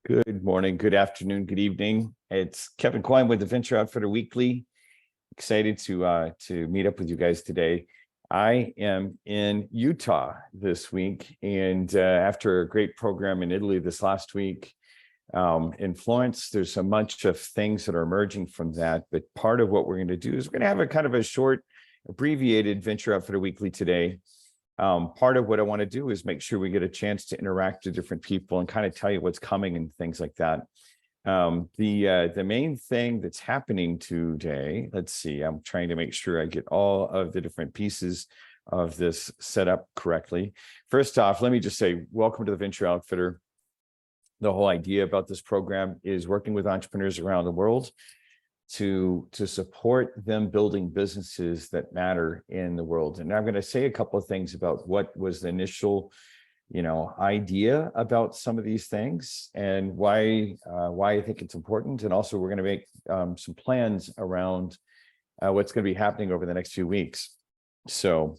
Good morning, good afternoon, good evening. It's Kevin Coyne with the Venture Outfitter Weekly. Excited to meet up with you guys today. I am in Utah this week, and after a great program in Italy this last week, in Florence, there's a bunch of things that are emerging from that. But part of what we're going to do is we're going to have a kind of a short, abbreviated Venture Outfitter Weekly today. Part of what I want to do is make sure we get a chance to interact with different people and kind of tell you what's coming and things like that. The main thing that's happening today, let's see, I'm trying to make sure I get all of the different pieces of this set up correctly. First off, let me just say, welcome to the Venture Outfitter. The whole idea about this program is working with entrepreneurs around the world to support them building businesses that matter in the world. And I'm going to say a couple of things about what was the initial, idea about some of these things and why I think it's important. And also we're going to make some plans around what's going to be happening over the next few weeks. So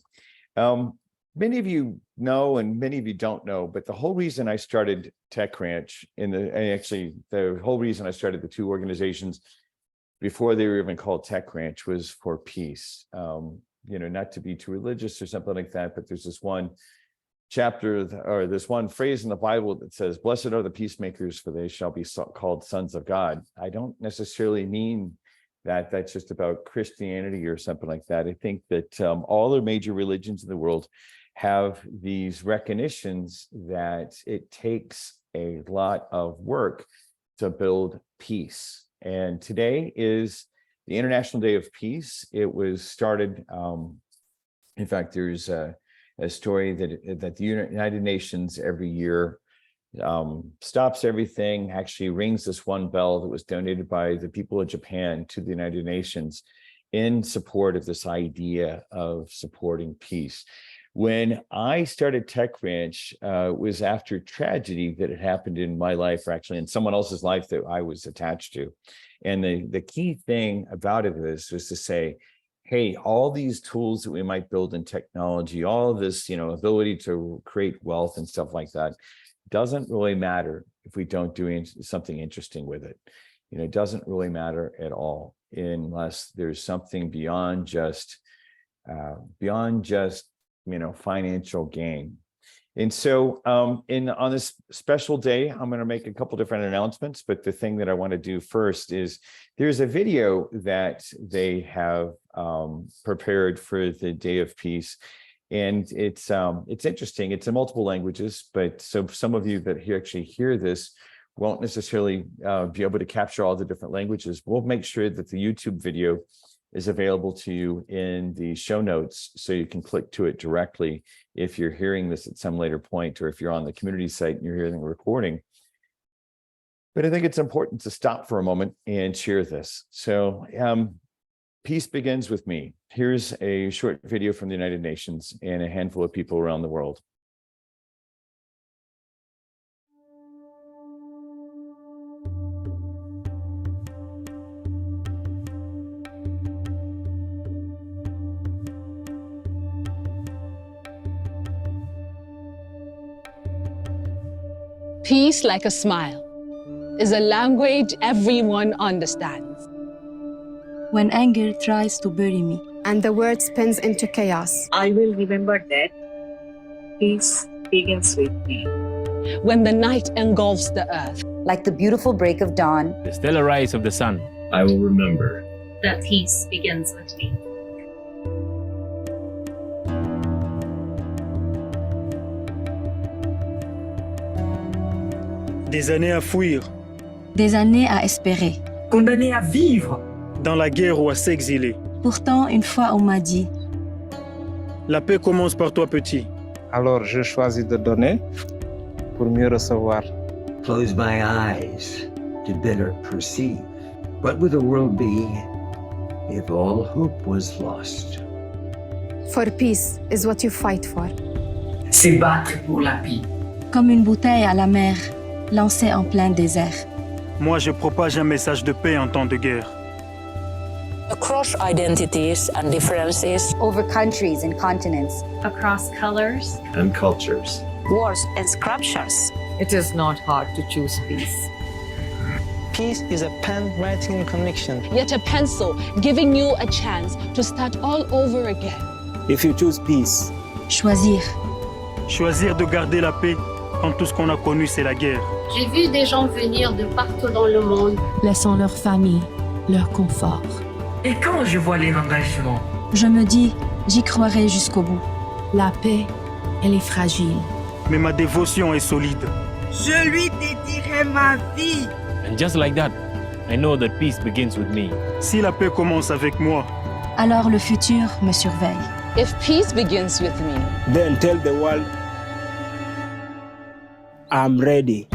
many of you know, and many of you don't know, but the whole reason I started TechRanch the whole reason I started the two organizations before they were even called TechRanch was for peace. Not to be too religious or something like that, but there's this one chapter or this one phrase in the Bible that says, "Blessed are the peacemakers, for they shall be called sons of God." I don't necessarily mean that that's just about Christianity or something like that. I think that all the major religions in the world have these recognitions that it takes a lot of work to build peace. And today is the International Day of Peace. It was started, in fact, there's a story that the United Nations every year stops everything, actually rings this one bell that was donated by the people of Japan to the United Nations in support of this idea of supporting peace. When I started TechRanch, it was after tragedy that had happened in my life, or actually in someone else's life that I was attached to. And the key thing about it was to say, hey, all these tools that we might build in technology, all of this, ability to create wealth and stuff like that, doesn't really matter if we don't do something interesting with it. It doesn't really matter at all unless there's something beyond just financial gain. And so on this special day, I'm going to make a couple different announcements, but the thing that I want to do first is there's a video that they have prepared for the Day of Peace. And it's interesting. It's in multiple languages, but so some of you that actually hear this won't necessarily be able to capture all the different languages. We'll make sure that the YouTube video is available to you in the show notes, so you can click to it directly if you're hearing this at some later point, or if you're on the community site and you're hearing the recording. But I think it's important to stop for a moment and share this. So peace begins with me. Here's a short video from the United Nations and a handful of people around the world. Peace, like a smile, is a language everyone understands. When anger tries to bury me, and the word spins into chaos, I will remember that peace begins with me. When the night engulfs the earth, like the beautiful break of dawn, the stellar rise of the sun, I will remember that peace begins with me. Des années à fuir, des années à espérer, condamné à vivre dans la guerre ou à s'exiler. Pourtant, une fois on m'a dit, la paix commence par toi petit. Alors je choisis de donner pour mieux recevoir. Close my eyes to better perceive. What would the world be if all hope was lost? For peace is what you fight for. C'est battre pour la paix. Comme une bouteille à la mer, lancée en plein désert. Moi, je propage un message de paix en temps de guerre. Across identities and differences. Over countries and continents. Across colors and cultures. Wars and scriptures. It is not hard to choose peace. peace is a pen writing connection. Yet a pencil giving you a chance to start all over again. If you choose peace, Choisir. Choisir de garder la paix quand tout ce qu'on a connu, c'est la guerre. J'ai vu des gens venir de partout dans le monde. Laissant leur famille, leur confort. Et quand je vois les engagements, Je me dis, j'y croirai jusqu'au bout. La paix, elle est fragile. Mais ma dévotion est solide. Je lui dédierai ma vie. And just like that, I know that peace begins with me. Si la paix commence avec moi, Alors le futur me surveille. If peace begins with me, then tell the world, I'm ready.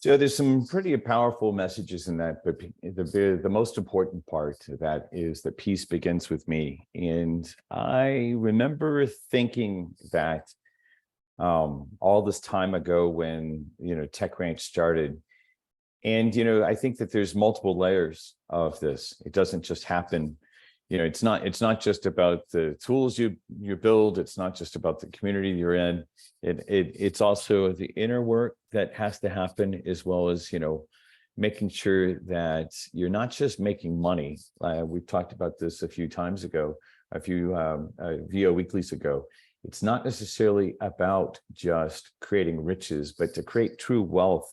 So there's some pretty powerful messages in that, but the most important part of that is that peace begins with me. And I remember thinking that all this time ago when, Tech Ranch started. And, I think that there's multiple layers of this. It doesn't just happen. It's not just about the tools you build. It's not just about the community you're in. It's also the inner work that has to happen, as well as, making sure that you're not just making money. We've talked about this a few times ago, a few VO weeklies ago. It's not necessarily about just creating riches, but to create true wealth,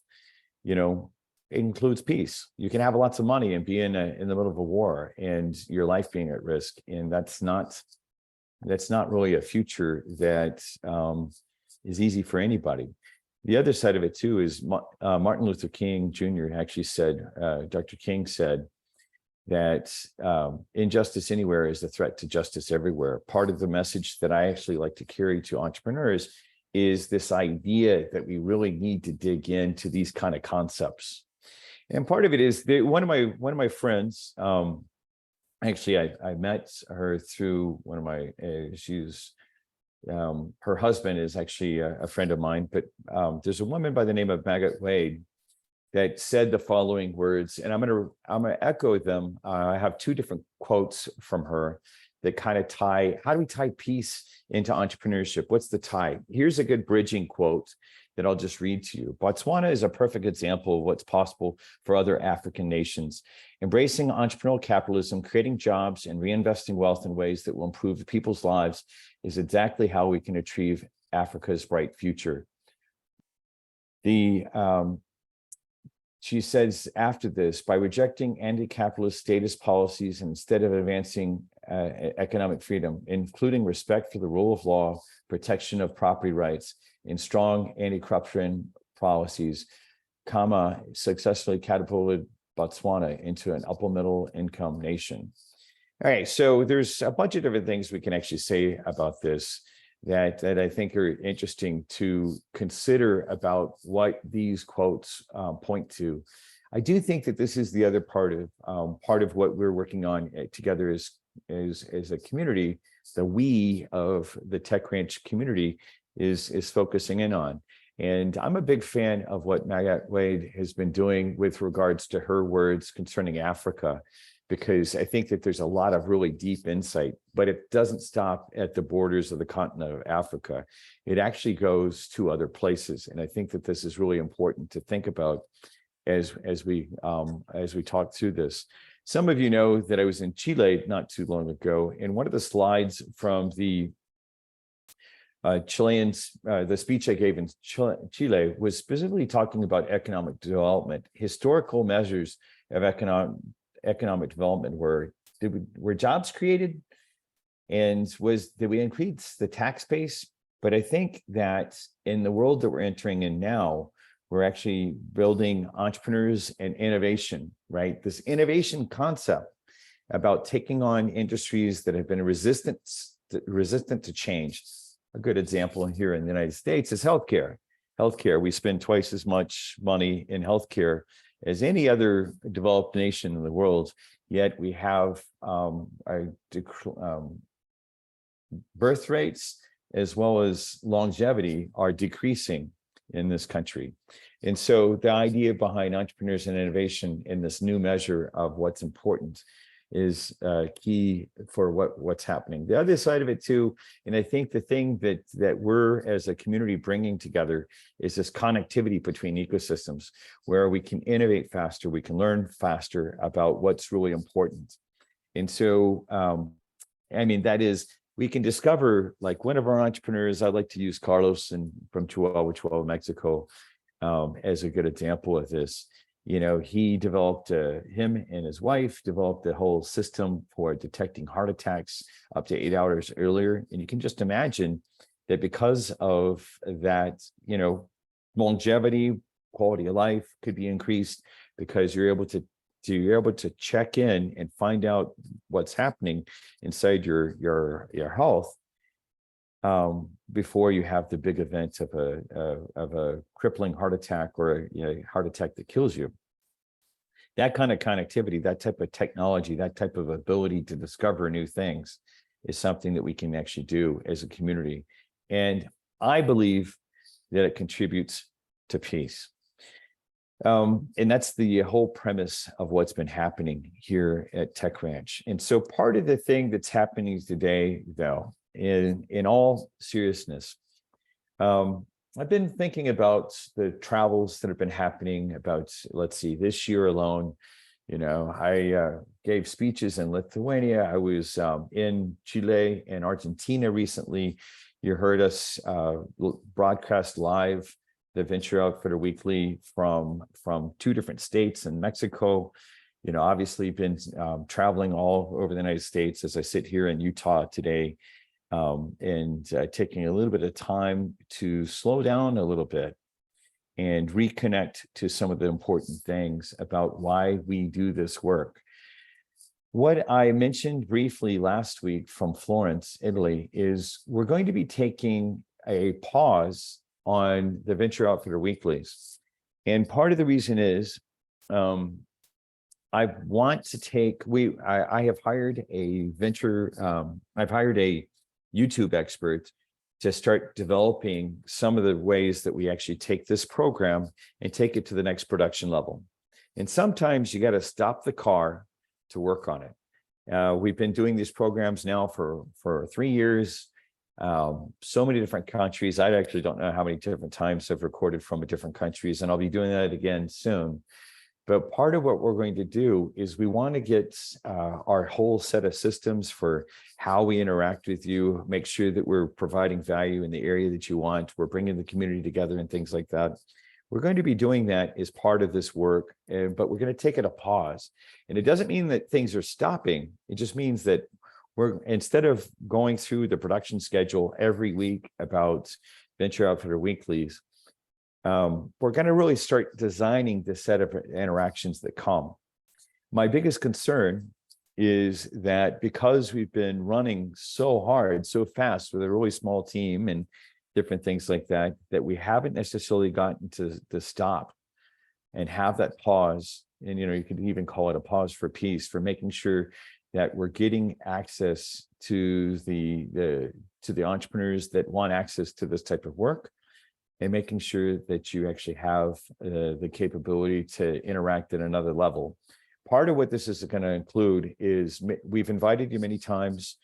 it includes peace. You can have lots of money and be in the middle of a war and your life being at risk. And that's not really a future that is easy for anybody. The other side of it too is Martin Luther King Jr. actually said, Dr. King said that injustice anywhere is a threat to justice everywhere. Part of the message that I actually like to carry to entrepreneurs is this idea that we really need to dig into these kind of concepts. And part of it is that one of my friends, actually I met her through one of my, her husband is actually a friend of mine, but there's a woman by the name of Margaret Wade that said the following words, and I'm gonna echo them. I have two different quotes from her that kind of how do we tie peace into entrepreneurship? What's the tie? Here's a good bridging quote that I'll just read to you. Botswana is a perfect example of what's possible for other African nations. Embracing entrepreneurial capitalism, creating jobs, and reinvesting wealth in ways that will improve people's lives is exactly how we can achieve Africa's bright future. She says after this, by rejecting anti-capitalist status policies instead of advancing economic freedom, including respect for the rule of law, protection of property rights, and strong anti-corruption policies, successfully catapulted Botswana into an upper middle income nation. All right, so there's a bunch of different things we can actually say about this that I think are interesting to consider about what these quotes point to. I do think that this is the other part of what we're working on together as a community. The we of the Tech Ranch community is focusing in on. And I'm a big fan of what Margaret Wade has been doing with regards to her words concerning Africa, because I think that there's a lot of really deep insight, but it doesn't stop at the borders of the continent of Africa. It actually goes to other places. And I think that this is really important to think about as we talk through this. Some of you know that I was in Chile not too long ago, and one of the slides from the the speech I gave in Chile was specifically talking about economic development. Historical measures of economic development were jobs created, and did we increase the tax base? But I think that in the world that we're entering in now, we're actually building entrepreneurs and innovation, right? This innovation concept about taking on industries that have been resistant to change. A good example here in the United States is healthcare. Healthcare, we spend twice as much money in healthcare as any other developed nation in the world, yet we have birth rates as well as longevity are decreasing in this country. And so the idea behind entrepreneurs and innovation in this new measure of what's important is key for what's happening. The other side of it too, and I think the thing that we're as a community bringing together is this connectivity between ecosystems where we can innovate faster, we can learn faster about what's really important. And so, I mean, that is, we can discover, like one of our entrepreneurs, I like to use Carlos from Chihuahua, Mexico, as a good example of this. You know, he developed, him and his wife developed a whole system for detecting heart attacks up to 8 hours earlier. And you can just imagine that because of that, you know, longevity, quality of life could be increased because you're able to check in and find out what's happening inside your health before you have the big event of a crippling heart attack or a heart attack that kills you. That kind of connectivity, that type of technology, that type of ability to discover new things is something that we can actually do as a community. And I believe that it contributes to peace. And that's the whole premise of what's been happening here at Tech Ranch. And so part of the thing that's happening today, though, in all seriousness, I've been thinking about the travels that have been happening about, let's see, this year alone. You know, I gave speeches in Lithuania. I was in Chile and Argentina recently. You heard us broadcast live the Venture Outfitter Weekly from 2 different states in Mexico. You know, obviously been traveling all over the United States as I sit here in Utah today, and taking a little bit of time to slow down a little bit and reconnect to some of the important things about why we do this work. What I mentioned briefly last week from Florence, Italy, is we're going to be taking a pause on the Venture Outfitter Weeklies. And part of the reason is I want to take, I have hired a I've hired a YouTube expert to start developing some of the ways that we actually take this program and take it to the next production level. And sometimes you got to stop the car to work on it. We've been doing these programs now for 3 years. So many different countries. I actually don't know how many different times I've recorded from different countries, and I'll be doing that again soon. But part of what we're going to do is we want to get our whole set of systems for how we interact with you, make sure that we're providing value in the area that you want. We're bringing the community together and things like that. We're going to be doing that as part of this work, but we're going to take it a pause. And it doesn't mean that things are stopping. It just means that we're, instead of going through the production schedule every week about Venture Outfitter Weeklies, we're going to really start designing the set of interactions that come. My biggest concern is that because we've been running so hard, so fast with a really small team and different things like that, that we haven't necessarily gotten to stop and have that pause. And, you know, you could even call it a pause for peace, for making sure that we're getting access to the entrepreneurs that want access to this type of work, and making sure that you actually have the capability to interact at another level. Part of what this is going to include is we've invited you many times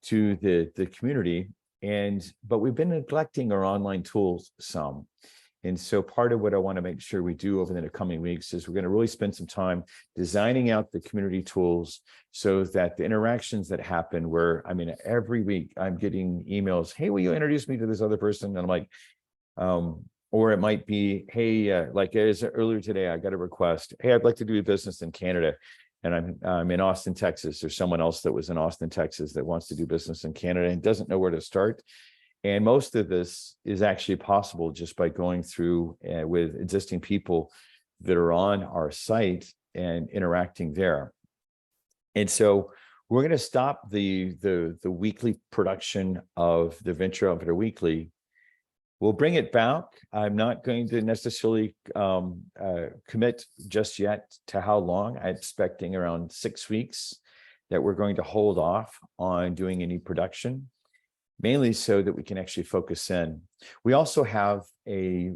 to the community, but we've been neglecting our online tools some. And so part of what I want to make sure we do over the coming weeks is we're going to really spend some time designing out the community tools so that the interactions that happen where, I mean, every week I'm getting emails, hey, will you introduce me to this other person? And I'm like, or it might be, hey, like as earlier today, I got a request. Hey, I'd like to do business in Canada. And I'm in Austin, Texas. There's someone else that was in Austin, Texas that wants to do business in Canada and doesn't know where to start. And most of this is actually possible just by going through with existing people that are on our site and interacting there. And so we're going to stop the weekly production of the Venture Outfitter Weekly. We'll bring it back. I'm not going to necessarily commit just yet to how long. I'm expecting around 6 weeks that we're going to hold off on doing any production. mainly so that we can actually focus in. We also have a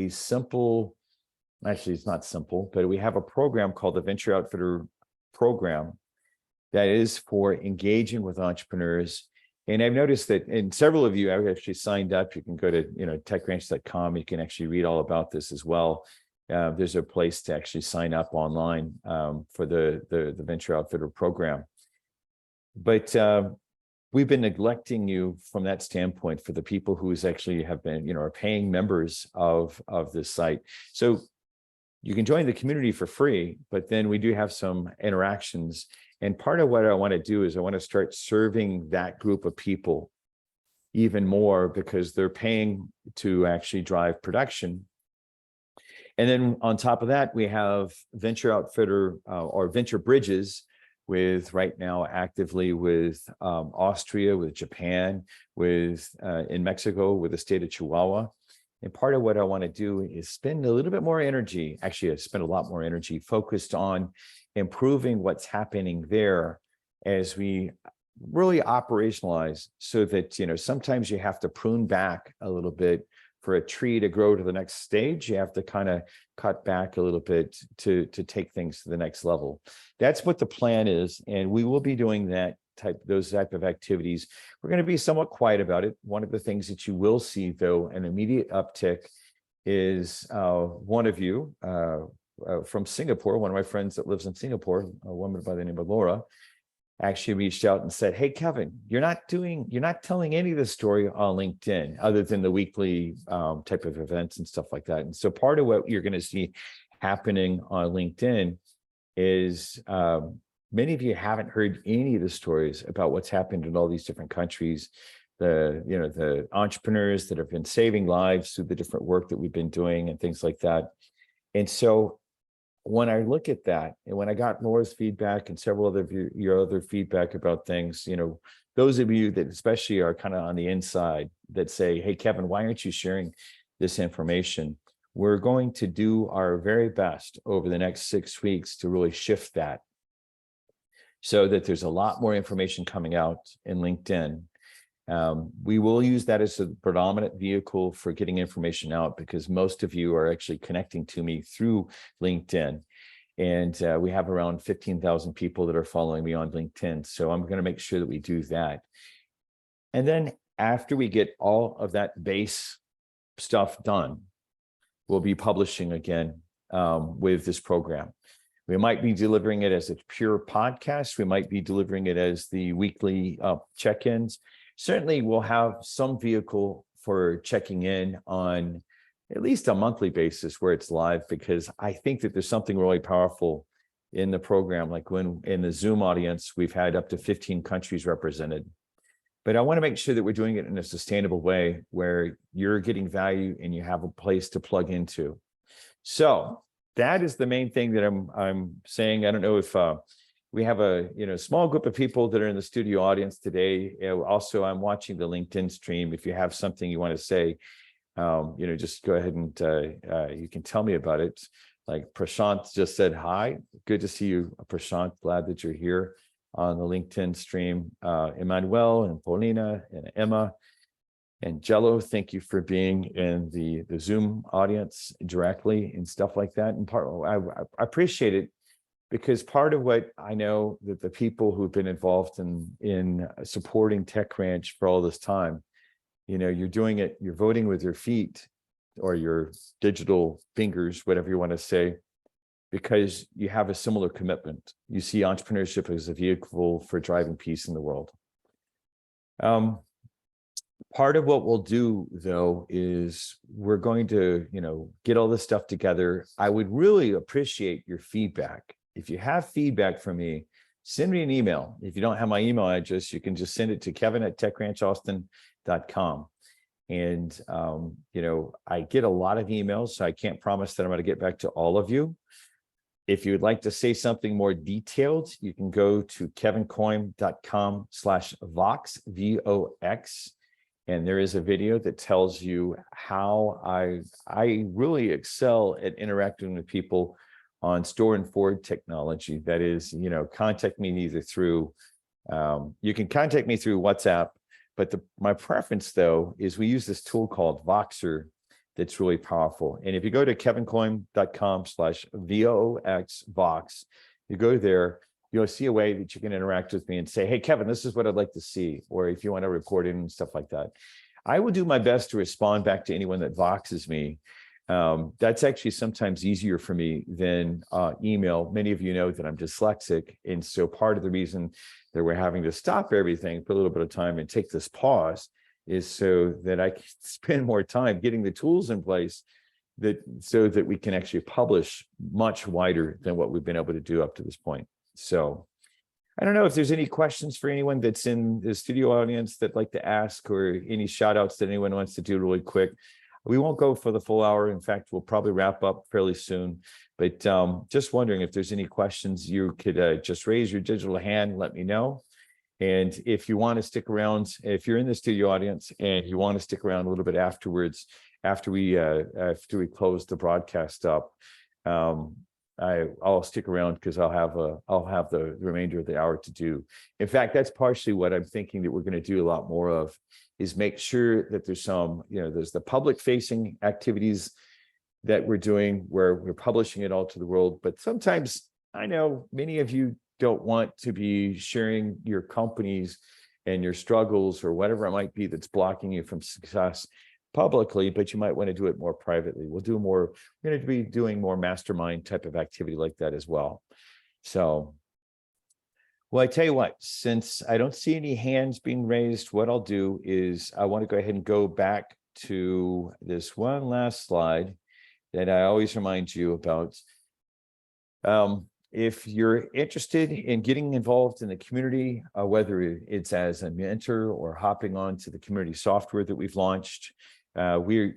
simple, actually it's not simple, but we have a program called the Venture Outfitter Program that is for engaging with entrepreneurs. And I've noticed that, and several of you have actually signed up. You can go to techranch.com. You can actually read all about this as well. There's a place to actually sign up online for the Venture Outfitter Program. But we've been neglecting you from that standpoint for the people who actually have been, are paying members of this site. So you can join the community for free, but then we do have some interactions. And part of what I want to do is I want to start serving that group of people even more because they're paying to actually drive production. And then on top of that, we have Venture Outfitter or Venture Bridges with right now actively with Austria, with Japan, with in Mexico, with the state of Chihuahua. And part of what I want to do is spend a little bit more energy, actually I spend a lot more energy focused on improving what's happening there as we really operationalize so that, sometimes you have to prune back a little bit for a tree to grow to the next stage. You have to kind of cut back a little bit to take things to the next level. That's what the plan is. And we will be doing those type of activities. We're going to be somewhat quiet about it. One of the things that you will see, though, an immediate uptick is one of you from Singapore, one of my friends that lives in Singapore, a woman by the name of Laura, actually reached out and said, "Hey, Kevin, you're not telling any of the story on LinkedIn other than the weekly type of events and stuff like that." And so part of what you're going to see happening on LinkedIn is many of you haven't heard any of the stories about what's happened in all these different countries, the entrepreneurs that have been saving lives through the different work that we've been doing and things like that. And so when I look at that, and when I got Laura's feedback and several other your other feedback about things, those of you that especially are kind of on the inside that say, "Hey, Kevin, why aren't you sharing this information?" We're going to do our very best over the next 6 weeks to really shift that so that there's a lot more information coming out in LinkedIn. We will use that as a predominant vehicle for getting information out because most of you are actually connecting to me through LinkedIn. And we have around 15,000 people that are following me on LinkedIn. So I'm going to make sure that we do that. And then after we get all of that base stuff done, we'll be publishing again with this program. We might be delivering it as a pure podcast. We might be delivering it as the weekly check-ins. Certainly, we'll have some vehicle for checking in on at least a monthly basis where it's live, because I think that there's something really powerful in the program. Like when in the Zoom audience, we've had up to 15 countries represented. But I want to make sure that we're doing it in a sustainable way where you're getting value and you have a place to plug into. So that is the main thing that I'm saying. I don't know if we have a small group of people that are in the studio audience today. Also, I'm watching the LinkedIn stream. If you have something you want to say, just go ahead and you can tell me about it. Like Prashant just said hi. Good to see you, Prashant. Glad that you're here on the LinkedIn stream. Emmanuel and Paulina and Emma and Jello, thank you for being in the Zoom audience directly and stuff like that. And I appreciate it, because part of what I know that the people who've been involved in supporting TechRanch for all this time, you're doing it, you're voting with your feet or your digital fingers, whatever you want to say, because you have a similar commitment. You see entrepreneurship as a vehicle for driving peace in the world. Part of what we'll do, though, is we're going to, get all this stuff together. I would really appreciate your feedback. If you have feedback from me, send me an email. If you don't have my email address, you can just send it to kevin@techranchaustin.com. And, I get a lot of emails, so I can't promise that I'm going to get back to all of you. If you would like to say something more detailed, you can go to kevincoyne.com/vox, VOX. And there is a video that tells you how I really excel at interacting with people on store and forward technology. That is, contact me either through You can contact me through WhatsApp, but my preference though is we use this tool called Voxer that's really powerful. And if you go to kevincoyne.com/VOXVox, you go there, you'll see a way that you can interact with me and say, hey, Kevin, this is what I'd like to see. Or if you want to report in and stuff like that. I will do my best to respond back to anyone that Voxes me. That's actually sometimes easier for me than email. Many of you know that I'm dyslexic. And so part of the reason that we're having to stop everything for a little bit of time and take this pause is so that I can spend more time getting the tools in place so that we can actually publish much wider than what we've been able to do up to this point. So I don't know if there's any questions for anyone that's in the studio audience that'd like to ask, or any shout outs that anyone wants to do really quick. We won't go for the full hour. In fact, we'll probably wrap up fairly soon. But just wondering if there's any questions, you could just raise your digital hand, let me know. And if you want to stick around, if you're in the studio audience and you want to stick around a little bit afterwards, after we close the broadcast up, I'll stick around because I'll have the remainder of the hour to do. In fact, that's partially what I'm thinking that we're going to do a lot more of, is make sure that there's some, there's the public facing activities that we're doing where we're publishing it all to the world. But sometimes I know many of you don't want to be sharing your companies and your struggles or whatever it might be that's blocking you from success publicly, but you might want to do it more privately. We're going to be doing more mastermind type of activity like that as well. So, well, I tell you what, since I don't see any hands being raised, what I'll do is I want to go ahead and go back to this one last slide that I always remind you about. If you're interested in getting involved in the community, whether it's as a mentor or hopping on to the community software that we've launched, we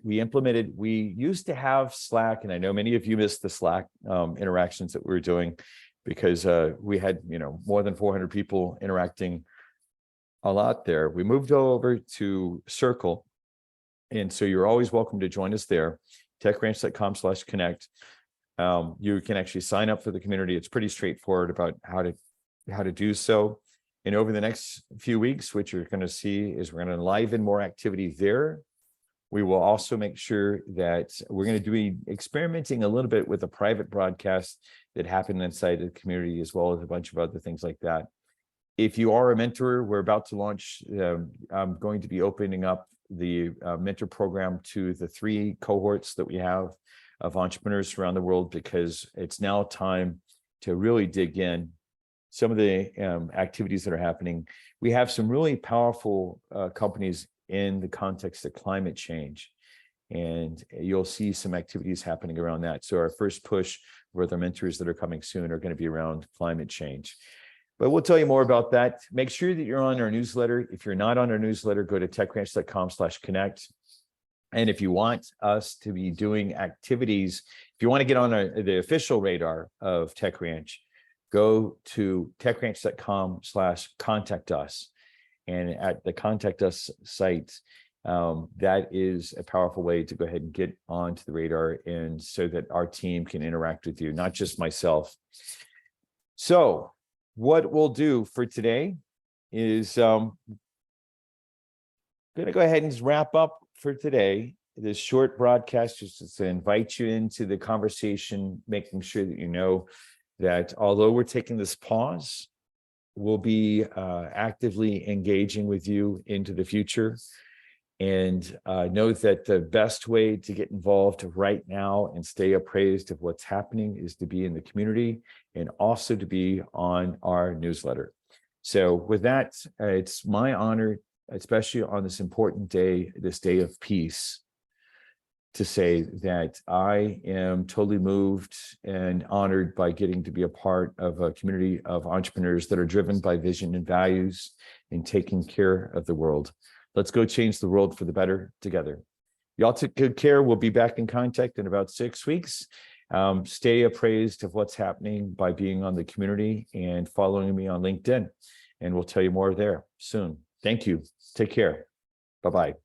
used to have Slack, and I know many of you missed the Slack interactions that we were doing because we had more than 400 people interacting a lot there. We moved over to Circle, and so you're always welcome to join us there. techranch.com/connect. You can actually sign up for the community. It's pretty straightforward about how to do so. And over the next few weeks, what you're going to see is we're going to liven more activity there. We will also make sure that we're going to be experimenting a little bit with a private broadcast that happened inside the community, as well as a bunch of other things like that. If you are a mentor, we're about to launch, I'm going to be opening up the mentor program to the 3 cohorts that we have of entrepreneurs around the world, because it's now time to really dig in some of the activities that are happening. We have some really powerful companies in the context of climate change, and you'll see some activities happening around that. So our first push for the mentors that are coming soon are going to be around climate change. But we'll tell you more about that. Make sure that you're on our newsletter. If you're not on our newsletter, go to techranch.com/connect. And if you want us to be doing activities, if you want to get on the official radar of TechRanch, go to techranch.com/contact us. And at the contact us site, that is a powerful way to go ahead and get onto the radar, and so that our team can interact with you, not just myself. So what we'll do for today is going to go ahead and wrap up for today. This short broadcast just to invite you into the conversation, making sure that you know that although we're taking this pause, we'll be actively engaging with you into the future. And know that the best way to get involved right now and stay appraised of what's happening is to be in the community and also to be on our newsletter. So with that, it's my honor, especially on this important day, this day of peace, to say that I am totally moved and honored by getting to be a part of a community of entrepreneurs that are driven by vision and values and taking care of the world. Let's go change the world for the better together. Y'all take good care. We'll be back in contact in about 6 weeks. Stay appraised of what's happening by being on the community and following me on LinkedIn. And we'll tell you more there soon. Thank you. Take care. Bye-bye.